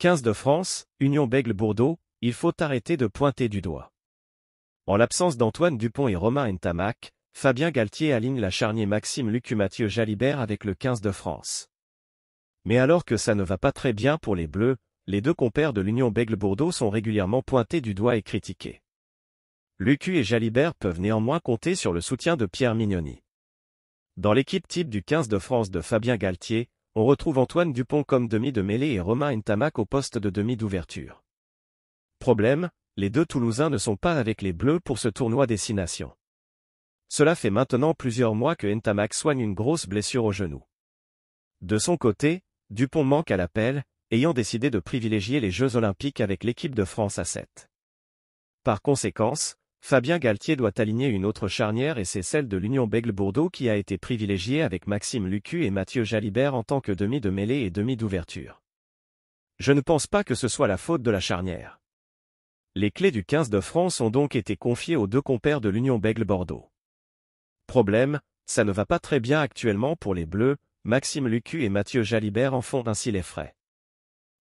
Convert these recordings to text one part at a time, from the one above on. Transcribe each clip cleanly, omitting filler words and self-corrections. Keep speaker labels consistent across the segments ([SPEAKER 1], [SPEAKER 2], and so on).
[SPEAKER 1] 15 de France, Union Bègles-Bordeaux, il faut arrêter de pointer du doigt. En l'absence d'Antoine Dupont et Romain Ntamak, Fabien Galtier aligne la charnière Maxime Lucu-Mathieu Jalibert avec le 15 de France. Mais alors que ça ne va pas très bien pour les Bleus, les deux compères de l'Union Bègles-Bordeaux sont régulièrement pointés du doigt et critiqués. Lucu et Jalibert peuvent néanmoins compter sur le soutien de Pierre Mignoni. Dans l'équipe type du 15 de France de Fabien Galtier, on retrouve Antoine Dupont comme demi de mêlée et Romain Ntamak au poste de demi d'ouverture. Problème, les deux Toulousains ne sont pas avec les Bleus pour ce tournoi Destination. Cela fait maintenant plusieurs mois que Ntamak soigne une grosse blessure au genou. De son côté, Dupont manque à l'appel, ayant décidé de privilégier les Jeux Olympiques avec l'équipe de France à 7. Par conséquence, Fabien Galtier doit aligner une autre charnière et c'est celle de l'Union Bègles-Bordeaux qui a été privilégiée avec Maxime Lucu et Mathieu Jalibert en tant que demi de mêlée et demi d'ouverture. Je ne pense pas que ce soit la faute de la charnière. Les clés du 15 de France ont donc été confiées aux deux compères de l'Union Bègles-Bordeaux. Problème, ça ne va pas très bien actuellement pour les Bleus, Maxime Lucu et Mathieu Jalibert en font ainsi les frais.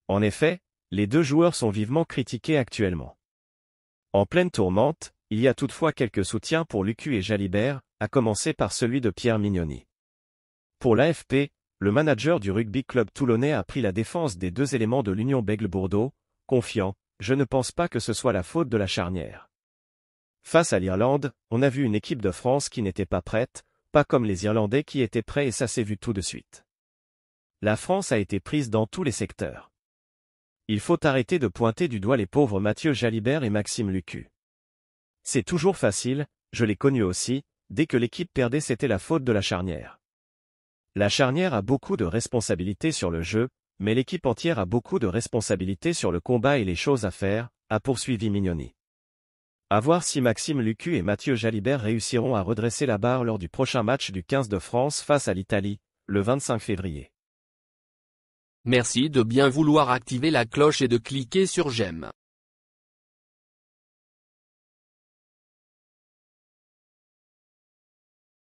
[SPEAKER 1] En effet, les deux joueurs sont vivement critiqués actuellement. En pleine tourmente, il y a toutefois quelques soutiens pour Lucu et Jalibert, à commencer par celui de Pierre Mignoni. Pour l'AFP, le manager du rugby club toulonnais a pris la défense des deux éléments de l'Union Bègles-Bordeaux, confiant « Je ne pense pas que ce soit la faute de la charnière ». Face à l'Irlande, on a vu une équipe de France qui n'était pas prête, pas comme les Irlandais qui étaient prêts et ça s'est vu tout de suite. La France a été prise dans tous les secteurs. Il faut arrêter de pointer du doigt les pauvres Mathieu Jalibert et Maxime Lucu. C'est toujours facile, je l'ai connu aussi, dès que l'équipe perdait c'était la faute de la charnière. La charnière a beaucoup de responsabilités sur le jeu, mais l'équipe entière a beaucoup de responsabilités sur le combat et les choses à faire, a poursuivi Mignoni. À voir si Maxime Lucu et Mathieu Jalibert réussiront à redresser la barre lors du prochain match du 15 de France face à l'Italie, le 25 février.
[SPEAKER 2] Merci de bien vouloir activer la cloche et de cliquer sur j'aime.